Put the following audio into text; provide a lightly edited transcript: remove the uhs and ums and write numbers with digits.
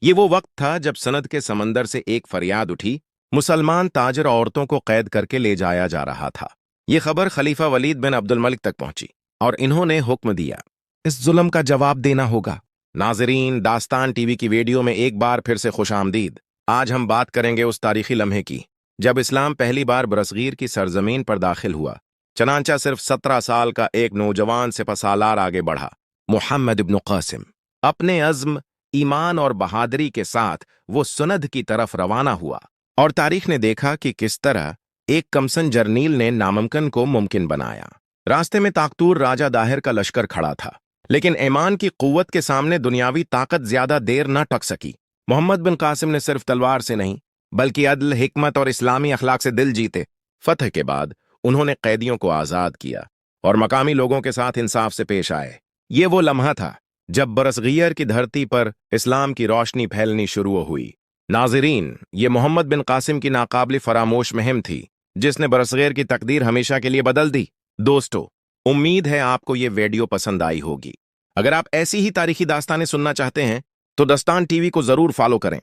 یہ وہ وقت تھا جب سند کے سمندر سے ایک فریاد اٹھی، مسلمان تاجر عورتوں کو قید کر کے لے جایا جا رہا تھا۔ یہ خبر خلیفہ ولید بن عبد الملک تک پہنچی اور انہوں نے حکم دیا، اس ظلم کا جواب دینا ہوگا۔ ناظرین، داستان ٹی وی کی ویڈیو میں ایک بار پھر سے خوش آمدید۔ آج ہم بات کریں گے اس تاریخی لمحے کی جب اسلام پہلی بار برصغیر کی سرزمین پر داخل ہوا۔ چنانچہ صرف 17 سال کا ایک نوجوان سپہ سالار آگے بڑھا، محمد ابن قاسم۔ اپنے عزم، ایمان اور بہادری کے ساتھ وہ سند کی طرف روانہ ہوا، اور تاریخ نے دیکھا کہ کس طرح ایک کمسن جرنیل نے ناممکن کو ممکن بنایا۔ راستے میں طاقتور راجہ داہر کا لشکر کھڑا تھا، لیکن ایمان کی قوت کے سامنے دنیاوی طاقت زیادہ دیر نہ ٹک سکی۔ محمد بن قاسم نے صرف تلوار سے نہیں، بلکہ عدل، حکمت اور اسلامی اخلاق سے دل جیتے۔ فتح کے بعد انہوں نے قیدیوں کو آزاد کیا اور مقامی لوگوں کے ساتھ انصاف سے پیش آئے۔ یہ وہ لمحہ تھا جب برصغیر کی دھرتی پر اسلام کی روشنی پھیلنی شروع ہوئی۔ ناظرین، یہ محمد بن قاسم کی ناقابل فراموش مہم تھی جس نے برصغیر کی تقدیر ہمیشہ کے لیے بدل دی۔ دوستو، امید ہے آپ کو یہ ویڈیو پسند آئی ہوگی۔ اگر آپ ایسی ہی تاریخی داستانیں سننا چاہتے ہیں تو داستان ٹی وی کو ضرور فالو کریں۔